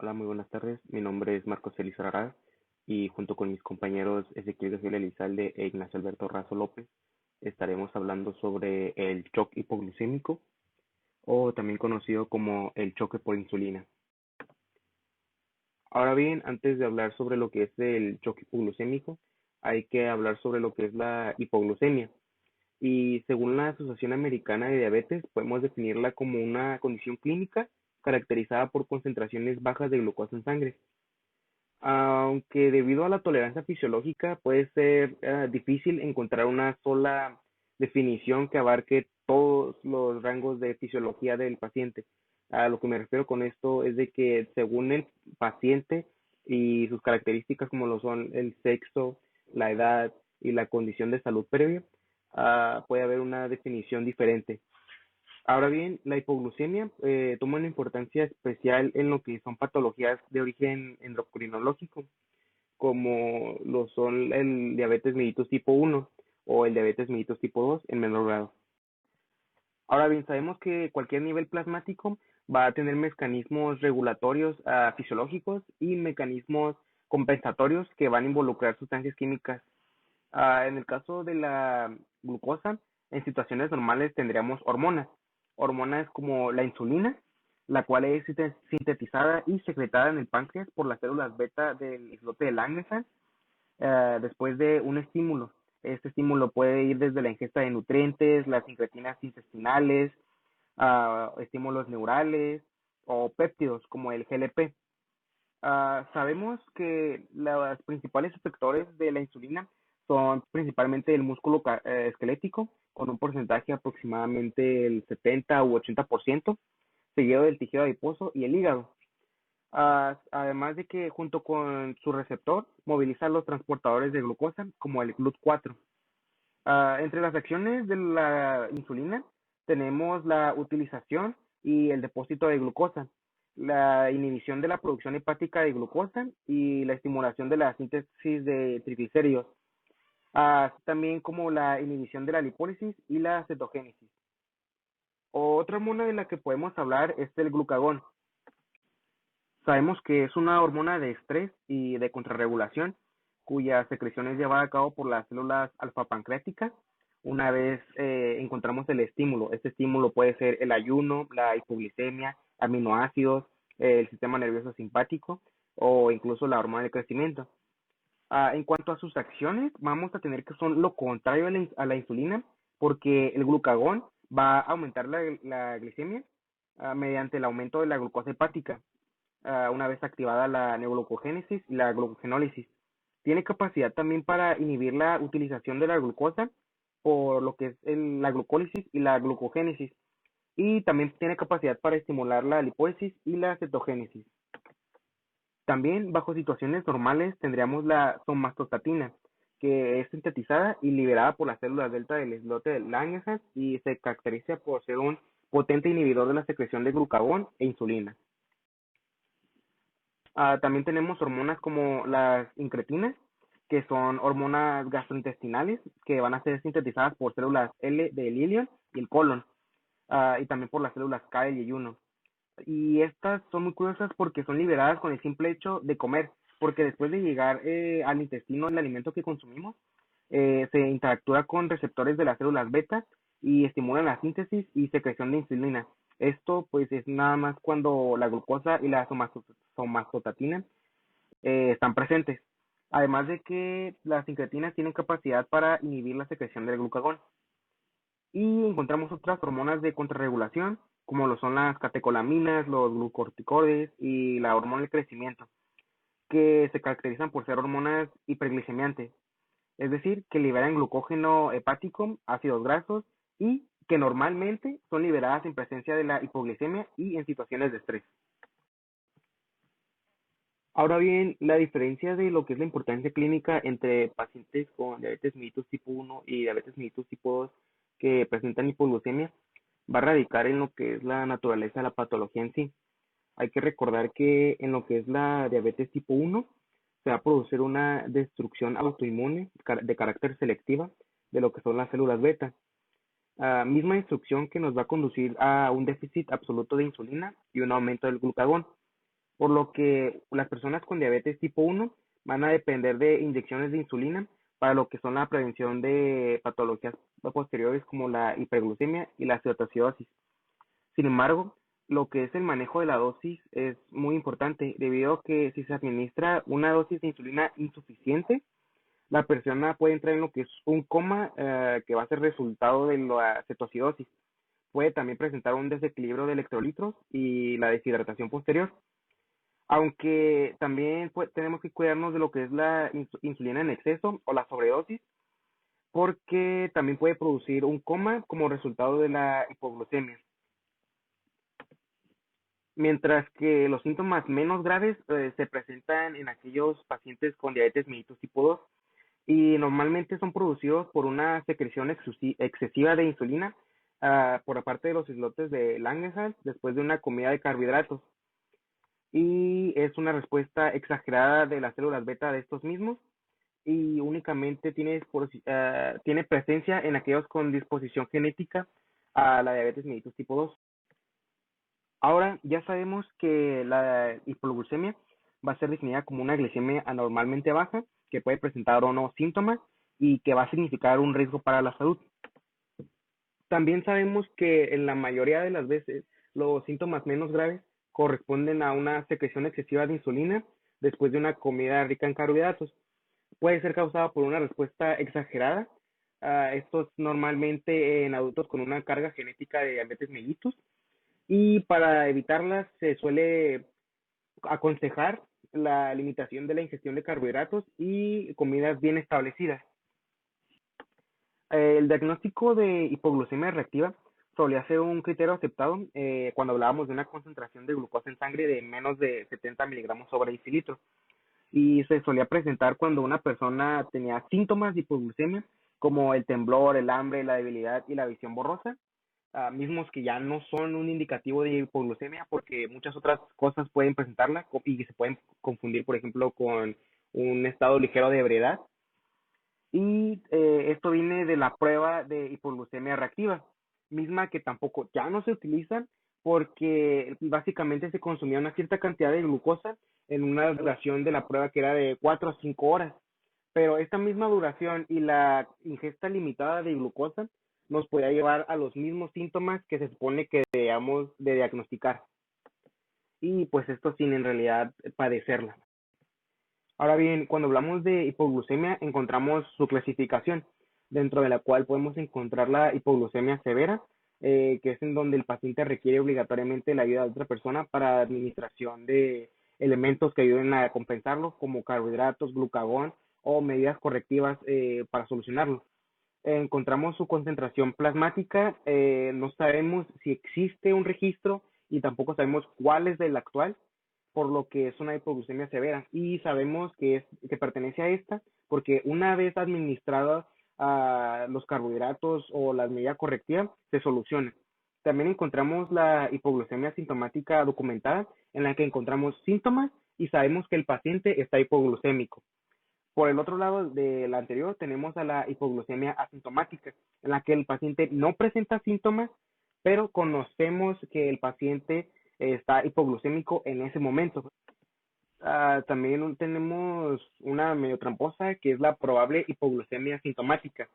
Hola, muy buenas tardes. Mi nombre es Marcos Elizar Arad y junto con mis compañeros Ezequiel Gabriel Elizalde e Ignacio Alberto Razo López estaremos hablando sobre el shock hipoglucémico o también conocido como el choque por insulina. Ahora bien, antes de hablar sobre lo que es el choque hipoglucémico, hay que hablar sobre lo que es la hipoglucemia. Y según la Asociación Americana de Diabetes, podemos definirla como una condición clínica caracterizada por concentraciones bajas de glucosa en sangre. Aunque debido a la tolerancia fisiológica puede ser difícil encontrar una sola definición que abarque todos los rangos de fisiología del paciente. A lo que me refiero con esto es de que según el paciente y sus características como lo son el sexo, la edad y la condición de salud previa, puede haber una definición diferente. Ahora bien, la hipoglucemia toma una importancia especial en lo que son patologías de origen endocrinológico, como lo son el diabetes mellitus tipo 1 o el diabetes mellitus tipo 2 en menor grado. Ahora bien, sabemos que cualquier nivel plasmático va a tener mecanismos regulatorios fisiológicos y mecanismos compensatorios que van a involucrar sustancias químicas. En el caso de la glucosa, en situaciones normales tendríamos hormonas. Hormonas como la insulina, la cual es sintetizada y secretada en el páncreas por las células beta del islote de Langerhans después de un estímulo. Este estímulo puede ir desde la ingesta de nutrientes, las incretinas intestinales, estímulos neurales o péptidos como el GLP. Sabemos que los principales efectores de la insulina son principalmente el músculo esquelético, con un porcentaje aproximadamente del 70 u 80%, seguido del tejido adiposo y el hígado. Además de que junto con su receptor moviliza los transportadores de glucosa como el GLUT4. Entre las acciones de la insulina tenemos la utilización y el depósito de glucosa, la inhibición de la producción hepática de glucosa y la estimulación de la síntesis de triglicéridos, así también como la inhibición de la lipólisis y la cetogénesis. Otra hormona de la que podemos hablar es el glucagón. Sabemos que es una hormona de estrés y de contrarregulación cuya secreción es llevada a cabo por las células alfa-pancreáticas una vez encontramos el estímulo. Este estímulo puede ser el ayuno, la hipoglicemia, aminoácidos, el sistema nervioso simpático o incluso la hormona de crecimiento. En cuanto a sus acciones, vamos a tener que son lo contrario a la insulina, porque el glucagón va a aumentar la glicemia mediante el aumento de la glucosa hepática una vez activada la neoglucogénesis y la glucogenólisis. Tiene capacidad también para inhibir la utilización de la glucosa por lo que es la glucólisis y la glucogénesis. Y también tiene capacidad para estimular la lipólisis y la cetogénesis. También bajo situaciones normales tendríamos la somatostatina, que es sintetizada y liberada por las células delta del islote de Langerhans y se caracteriza por ser un potente inhibidor de la secreción de glucagón e insulina. También tenemos hormonas como las incretinas, que son hormonas gastrointestinales que van a ser sintetizadas por células L del ilion y el colon, y también por las células K del yeyuno. Y estas son muy curiosas porque son liberadas con el simple hecho de comer, porque después de llegar al intestino el alimento que consumimos, se interactúa con receptores de las células beta y estimulan la síntesis y secreción de insulina. Esto pues es nada más cuando la glucosa y la somatostatina están presentes. Además de que las incretinas tienen capacidad para inhibir la secreción del glucagón. Y encontramos otras hormonas de contrarregulación, como lo son las catecolaminas, los glucorticoides y la hormona del crecimiento, que se caracterizan por ser hormonas hiperglicemiantes, es decir, que liberan glucógeno hepático, ácidos grasos y que normalmente son liberadas en presencia de la hipoglicemia y en situaciones de estrés. Ahora bien, la diferencia de lo que es la importancia clínica entre pacientes con diabetes mellitus tipo 1 y diabetes mellitus tipo 2 que presentan hipoglucemia va a radicar en lo que es la naturaleza de la patología en sí. Hay que recordar que en lo que es la diabetes tipo 1 se va a producir una destrucción autoinmune de carácter selectiva de lo que son las células beta. Misma instrucción que nos va a conducir a un déficit absoluto de insulina y un aumento del glucagón. por lo que las personas con diabetes tipo 1 van a depender de inyecciones de insulina para lo que son la prevención de patologías posteriores como la hiperglucemia y la cetoacidosis. Sin embargo, lo que es el manejo de la dosis es muy importante debido a que si se administra una dosis de insulina insuficiente, la persona puede entrar en lo que es un coma que va a ser resultado de la cetoacidosis. Puede también presentar un desequilibrio de electrolitos y la deshidratación posterior. Aunque también tenemos que cuidarnos de lo que es la insulina en exceso o la sobredosis, porque también puede producir un coma como resultado de la hipoglucemia. Mientras que los síntomas menos graves se presentan en aquellos pacientes con diabetes mellitus tipo 2 y normalmente son producidos por una secreción excesiva de insulina por parte de los islotes de Langerhans después de una comida de carbohidratos, y es una respuesta exagerada de las células beta de estos mismos y únicamente tiene presencia en aquellos con disposición genética a la diabetes mellitus tipo 2. Ahora ya sabemos que la hipoglucemia va a ser definida como una glicemia anormalmente baja que puede presentar o no síntomas y que va a significar un riesgo para la salud. También sabemos que en la mayoría de las veces los síntomas menos graves corresponden a una secreción excesiva de insulina después de una comida rica en carbohidratos. Puede ser causada por una respuesta exagerada. Esto es normalmente en adultos con una carga genética de diabetes mellitus, y para evitarlas se suele aconsejar la limitación de la ingestión de carbohidratos y comidas bien establecidas. El diagnóstico de hipoglucemia reactiva solía ser un criterio aceptado cuando hablábamos de una concentración de glucosa en sangre de menos de 70 miligramos sobre decilitro, y se solía presentar cuando una persona tenía síntomas de hipoglucemia como el temblor, el hambre, la debilidad y la visión borrosa, mismos que ya no son un indicativo de hipoglucemia porque muchas otras cosas pueden presentarla y se pueden confundir, por ejemplo, con un estado ligero de ebriedad. Y esto viene de la prueba de hipoglucemia reactiva, misma que tampoco ya no se utiliza porque básicamente se consumía una cierta cantidad de glucosa en una duración de la prueba que era de 4 a 5 horas. Pero esta misma duración y la ingesta limitada de glucosa nos podía llevar a los mismos síntomas que se supone que debíamos de diagnosticar. Y pues esto sin en realidad padecerla. Ahora bien, cuando hablamos de hipoglucemia, encontramos su clasificación, dentro de la cual podemos encontrar la hipoglucemia severa, que es en donde el paciente requiere obligatoriamente la ayuda de otra persona para administración de elementos que ayuden a compensarlo, como carbohidratos, glucagón o medidas correctivas para solucionarlo. Encontramos su concentración plasmática, no sabemos si existe un registro y tampoco sabemos cuál es el actual, por lo que es una hipoglucemia severa, y sabemos que pertenece a esta porque una vez administrados los carbohidratos o las medidas correctivas se soluciona. También encontramos la hipoglucemia sintomática documentada, en la que encontramos síntomas y sabemos que el paciente está hipoglucémico. Por el otro lado de la anterior tenemos a la hipoglucemia asintomática, en la que el paciente no presenta síntomas, pero conocemos que el paciente está hipoglucémico en ese momento. También tenemos una medio tramposa que es la probable hipoglucemia sintomática,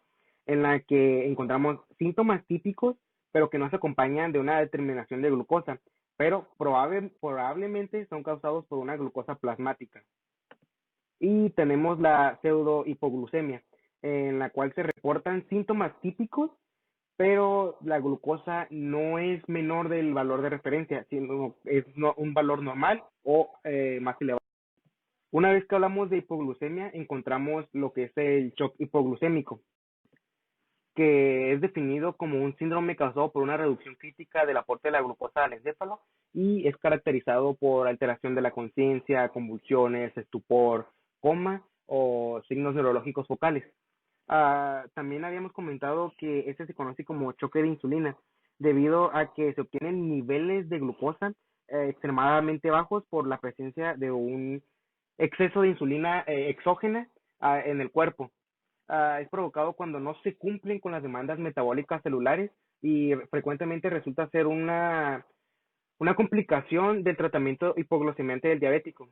en la que encontramos síntomas típicos, pero que no se acompañan de una determinación de glucosa, pero probablemente son causados por una glucosa plasmática. Y tenemos la pseudohipoglucemia, en la cual se reportan síntomas típicos, pero la glucosa no es menor del valor de referencia, sino es un valor normal o más elevado. Una vez que hablamos de hipoglucemia, encontramos lo que es el shock hipoglucémico, que es definido como un síndrome causado por una reducción crítica del aporte de la glucosa al encéfalo y es caracterizado por alteración de la conciencia, convulsiones, estupor, coma o signos neurológicos focales. También habíamos comentado que este se conoce como choque de insulina, debido a que se obtienen niveles de glucosa extremadamente bajos por la presencia de un exceso de insulina exógena en el cuerpo. Es provocado cuando no se cumplen con las demandas metabólicas celulares y frecuentemente resulta ser una Una complicación del tratamiento hipoglucemiante del diabético.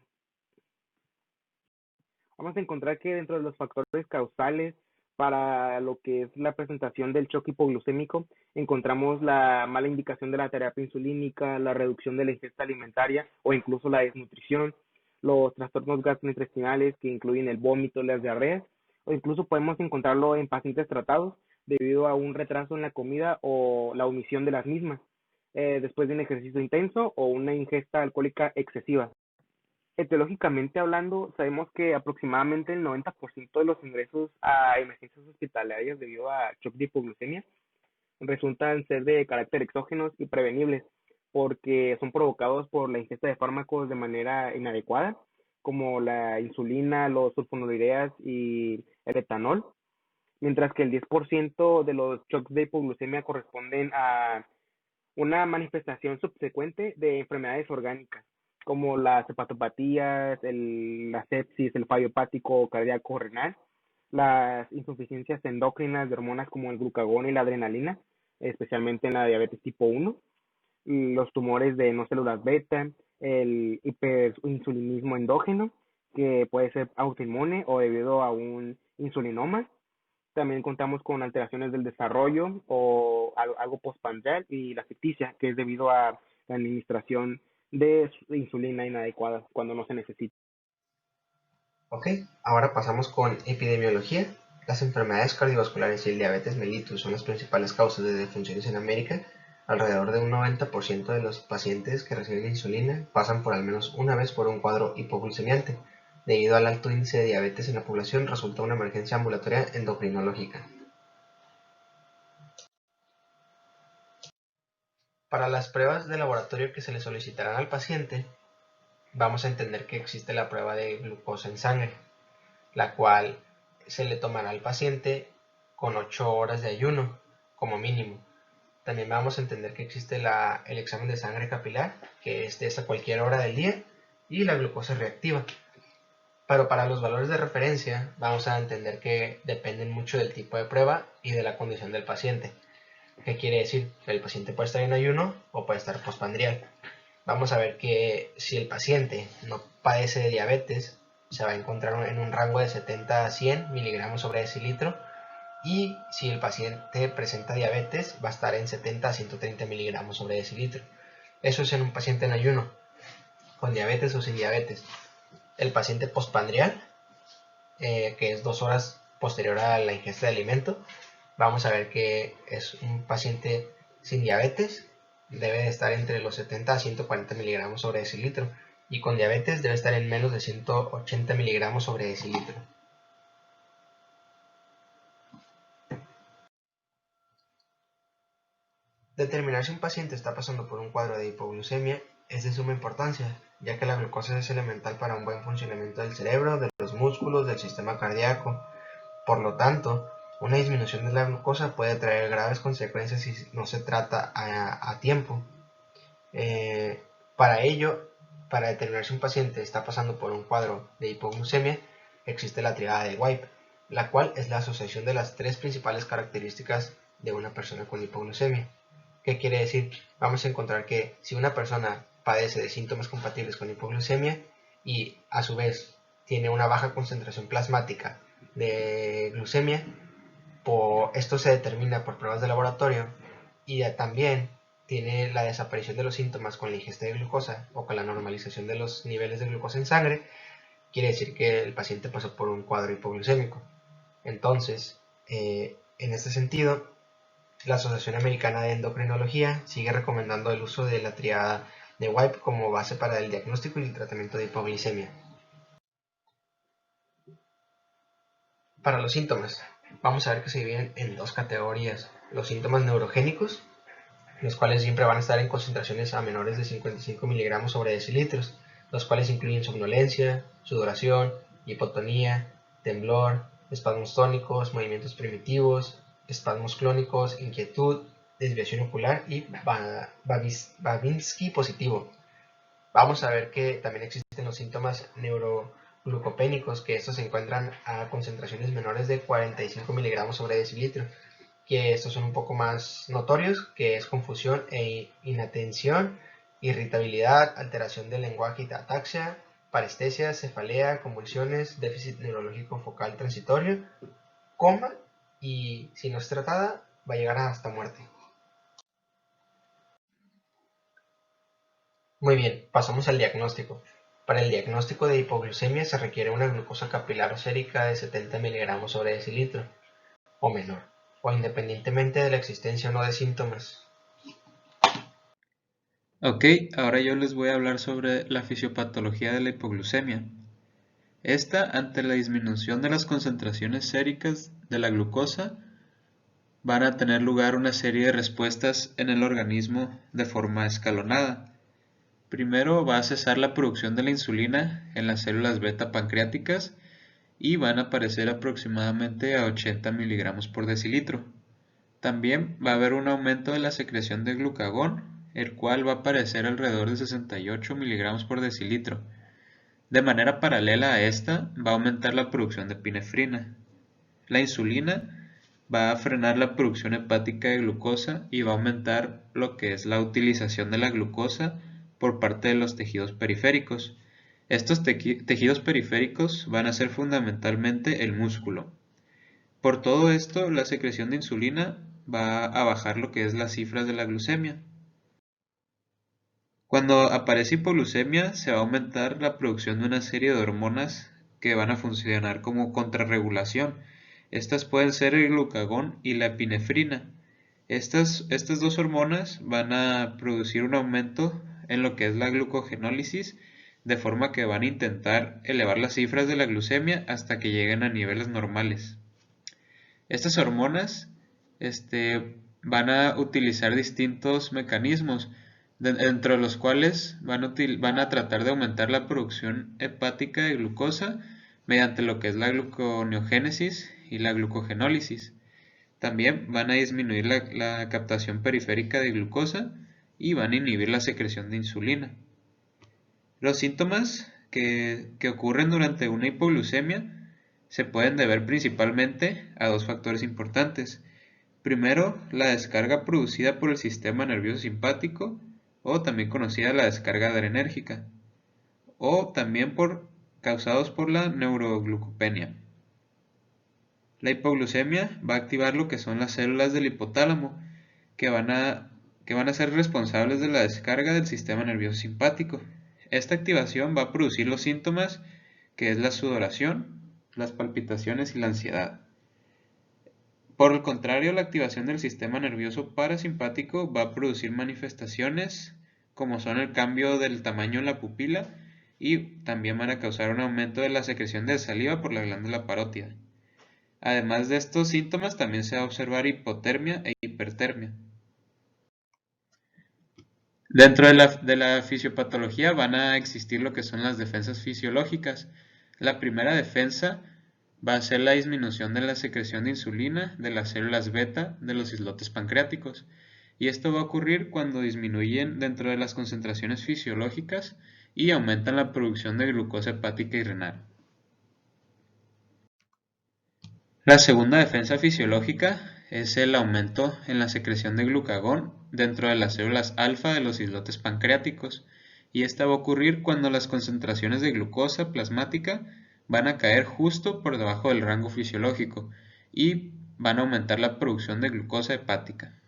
Vamos a encontrar que dentro de los factores causales para lo que es la presentación del choque hipoglucémico, encontramos la mala indicación de la terapia insulínica, la reducción de la ingesta alimentaria o incluso la desnutrición, los trastornos gastrointestinales que incluyen el vómito, las diarreas, o incluso podemos encontrarlo en pacientes tratados debido a un retraso en la comida o la omisión de las mismas, después de un ejercicio intenso o una ingesta alcohólica excesiva. Etiológicamente hablando, sabemos que aproximadamente el 90% de los ingresos a emergencias hospitalarias debido a shock de hipoglucemia resultan ser de carácter exógenos y prevenibles, porque son provocados por la ingesta de fármacos de manera inadecuada, como la insulina, los sulfonilureas y el etanol, mientras que el 10% de los shocks de hipoglucemia corresponden a una manifestación subsecuente de enfermedades orgánicas, como las hepatopatías, la sepsis, el fallo hepático cardíaco renal, las insuficiencias endocrinas de hormonas como el glucagón y la adrenalina, especialmente en la diabetes tipo 1, los tumores de no células beta, el hiperinsulinismo endógeno, que puede ser autoinmune o debido a un insulinoma. También contamos con alteraciones del desarrollo o algo postprandial y la ficticia, que es debido a la administración de insulina inadecuada cuando no se necesita. Ok, ahora pasamos con epidemiología. Las enfermedades cardiovasculares y el diabetes mellitus son las principales causas de defunciones en América. Alrededor de un 90% de los pacientes que reciben insulina pasan por al menos una vez por un cuadro hipoglucemiante. Debido al alto índice de diabetes en la población, resulta una emergencia ambulatoria endocrinológica. Para las pruebas de laboratorio que se le solicitarán al paciente, vamos a entender que existe la prueba de glucosa en sangre, la cual se le tomará al paciente con 8 horas de ayuno como mínimo. También vamos a entender que existe el examen de sangre capilar, que es a cualquier hora del día, y la glucosa reactiva. Pero para los valores de referencia vamos a entender que dependen mucho del tipo de prueba y de la condición del paciente. ¿Qué quiere decir? El paciente puede estar en ayuno o puede estar postprandial. Vamos a ver que si el paciente no padece de diabetes, se va a encontrar en un rango de 70 a 100 miligramos sobre decilitro, y si el paciente presenta diabetes, va a estar en 70 a 130 miligramos sobre decilitro. Eso es en un paciente en ayuno, con diabetes o sin diabetes. El paciente postprandial, que es 2 horas posterior a la ingesta de alimento, vamos a ver que es un paciente sin diabetes, debe de estar entre los 70 a 140 miligramos sobre decilitro, y con diabetes debe estar en menos de 180 miligramos sobre decilitro. Determinar si un paciente está pasando por un cuadro de hipoglucemia es de suma importancia, ya que la glucosa es elemental para un buen funcionamiento del cerebro, de los músculos, del sistema cardíaco. Por lo tanto, una disminución de la glucosa puede traer graves consecuencias si no se trata a tiempo. Para ello, para determinar si un paciente está pasando por un cuadro de hipoglucemia, existe la triada de Wipe, la cual es la asociación de las tres principales características de una persona con hipoglucemia. ¿Qué quiere decir? Vamos a encontrar que si una persona padece de síntomas compatibles con hipoglucemia y a su vez tiene una baja concentración plasmática de glucemia, esto se determina por pruebas de laboratorio, y también tiene la desaparición de los síntomas con la ingesta de glucosa o con la normalización de los niveles de glucosa en sangre, quiere decir que el paciente pasó por un cuadro hipoglucémico. Entonces, en este sentido, la Asociación Americana de Endocrinología sigue recomendando el uso de la triada de Wipe como base para el diagnóstico y el tratamiento de hipoglicemia. Para los síntomas, vamos a ver que se dividen en dos categorías: los síntomas neurogénicos, los cuales siempre van a estar en concentraciones a menores de 55 miligramos sobre decilitros, los cuales incluyen somnolencia, sudoración, hipotonía, temblor, espasmos tónicos, movimientos primitivos, espasmos clónicos, inquietud, desviación ocular y Babinski positivo. Vamos a ver que también existen los síntomas neuroglucopénicos, que estos se encuentran a concentraciones menores de 45 miligramos sobre decilitro, que estos son un poco más notorios, que es confusión e inatención, irritabilidad, alteración del lenguaje y ataxia, parestesia, cefalea, convulsiones, déficit neurológico focal transitorio, coma y, si no es tratada, va a llegar hasta muerte. Muy bien, pasamos al diagnóstico. Para el diagnóstico de hipoglucemia se requiere una glucosa capilar sérica de 70 mg sobre decilitro o menor, o independientemente de la existencia o no de síntomas. Ok, ahora yo les voy a hablar sobre la fisiopatología de la hipoglucemia. Esta, ante la disminución de las concentraciones séricas de la glucosa, van a tener lugar una serie de respuestas en el organismo de forma escalonada. Primero va a cesar la producción de la insulina en las células beta pancreáticas y van a aparecer aproximadamente a 80 miligramos por decilitro. También va a haber un aumento de la secreción de glucagón, el cual va a aparecer alrededor de 68 miligramos por decilitro. De manera paralela a esta, va a aumentar la producción de epinefrina. La insulina va a frenar la producción hepática de glucosa y va a aumentar lo que es la utilización de la glucosa por parte de los tejidos periféricos. Estos tejidos periféricos van a ser fundamentalmente el músculo. Por todo esto, la secreción de insulina va a bajar lo que es las cifras de la glucemia. Cuando aparece hipoglucemia, se va a aumentar la producción de una serie de hormonas que van a funcionar como contrarregulación. Estas pueden ser el glucagón y la epinefrina. Estas dos hormonas van a producir un aumento en lo que es la glucogenólisis, de forma que van a intentar elevar las cifras de la glucemia hasta que lleguen a niveles normales. Estas hormonas van a utilizar distintos mecanismos, dentro de los cuales van a tratar de aumentar la producción hepática de glucosa mediante lo que es la gluconeogénesis y la glucogenólisis. También van a disminuir la captación periférica de glucosa y van a inhibir la secreción de insulina. Los síntomas que ocurren durante una hipoglucemia se pueden deber principalmente a dos factores importantes. Primero, la descarga producida por el sistema nervioso simpático, o también conocida la descarga adrenérgica, o también causados por la neuroglucopenia. La hipoglucemia va a activar lo que son las células del hipotálamo, que van a ser responsables de la descarga del sistema nervioso simpático. Esta activación va a producir los síntomas que es la sudoración, las palpitaciones y la ansiedad. Por el contrario, la activación del sistema nervioso parasimpático va a producir manifestaciones como son el cambio del tamaño en la pupila y también van a causar un aumento de la secreción de saliva por la glándula parótida. Además de estos síntomas, también se va a observar hipotermia e hipertermia. Dentro de la fisiopatología van a existir lo que son las defensas fisiológicas. La primera defensa va a ser la disminución de la secreción de insulina de las células beta de los islotes pancreáticos. Y esto va a ocurrir cuando disminuyen dentro de las concentraciones fisiológicas y aumentan la producción de glucosa hepática y renal. La segunda defensa fisiológica es el aumento en la secreción de glucagón dentro de las células alfa de los islotes pancreáticos, y esta va a ocurrir cuando las concentraciones de glucosa plasmática van a caer justo por debajo del rango fisiológico y van a aumentar la producción de glucosa hepática.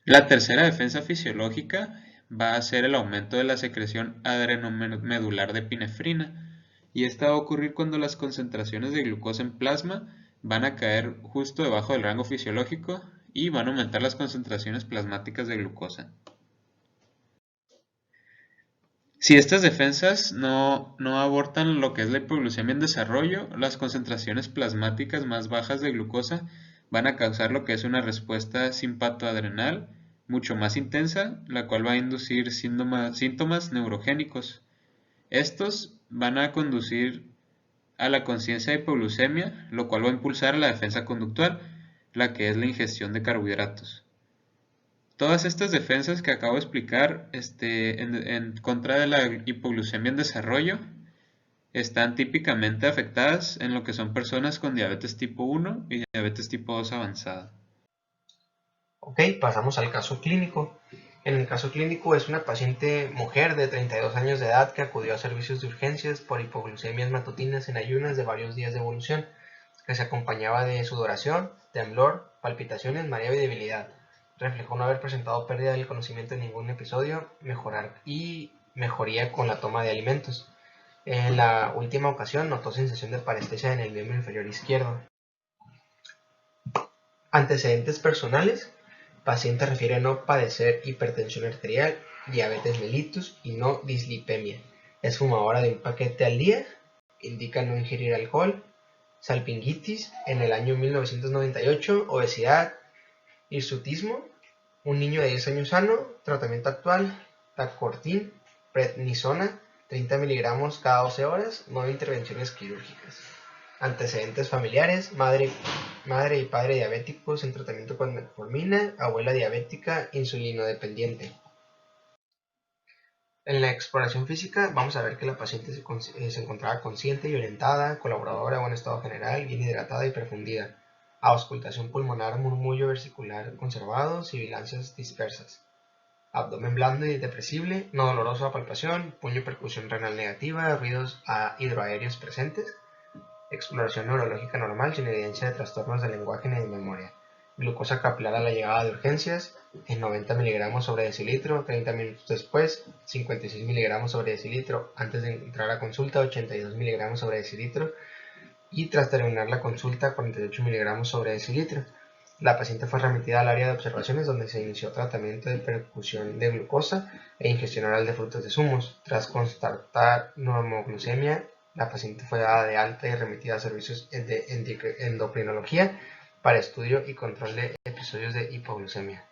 La tercera defensa fisiológica va a ser el aumento de la secreción adrenomedular de epinefrina, y esta va a ocurrir cuando las concentraciones de glucosa en plasma van a caer justo debajo del rango fisiológico y van a aumentar las concentraciones plasmáticas de glucosa. Si estas defensas no abortan lo que es la hipoglucemia en desarrollo, las concentraciones plasmáticas más bajas de glucosa van a causar lo que es una respuesta simpatoadrenal mucho más intensa, la cual va a inducir síntomas neurogénicos. Estos van a conducir a la conciencia de hipoglucemia, lo cual va a impulsar la defensa conductual, la que es la ingestión de carbohidratos. Todas estas defensas que acabo de explicar en contra de la hipoglucemia en desarrollo están típicamente afectadas en lo que son personas con diabetes tipo 1 y diabetes tipo 2 avanzada. Ok, pasamos al caso clínico. En el caso clínico es una paciente mujer de 32 años de edad que acudió a servicios de urgencias por hipoglucemias matutinas en ayunas de varios días de evolución, que se acompañaba de sudoración, temblor, palpitaciones, mareo y debilidad. Reflejó no haber presentado pérdida del conocimiento en ningún episodio, mejoría con la toma de alimentos. En la última ocasión notó sensación de parestesia en el miembro inferior izquierdo. Antecedentes personales. Paciente refiere no padecer hipertensión arterial, diabetes mellitus y no dislipemia. Es fumadora de un paquete al día. Indica no ingerir alcohol. Salpingitis en el año 1998. Obesidad. Hirsutismo. Un niño de 10 años sano. Tratamiento actual. Tacortin, prednisona, 30 miligramos cada 12 horas. No intervenciones quirúrgicas. Antecedentes familiares, madre y padre diabéticos en tratamiento con metformina, abuela diabética, insulinodependiente. En la exploración física vamos a ver que la paciente se encontraba consciente y orientada, colaboradora, buen estado general, bien hidratada y perfundida. Auscultación pulmonar, murmullo versicular conservado, sibilancias dispersas. Abdomen blando y depresible, no doloroso a palpación, puño percusión renal negativa, ruidos hidroaéreos presentes. Exploración neurológica normal sin evidencia de trastornos del lenguaje ni de memoria. Glucosa capilar a la llegada de urgencias en 90 miligramos sobre decilitro, 30 minutos después, 56 miligramos sobre decilitro, antes de entrar a consulta 82 miligramos sobre decilitro y tras terminar la consulta 48 miligramos sobre decilitro. La paciente fue remitida al área de observaciones donde se inició tratamiento de percusión de glucosa e ingestión oral de frutos de zumos. Tras constatar normoglucemia, la paciente fue dada de alta y remitida a servicios de endocrinología para estudio y control de episodios de hipoglucemia.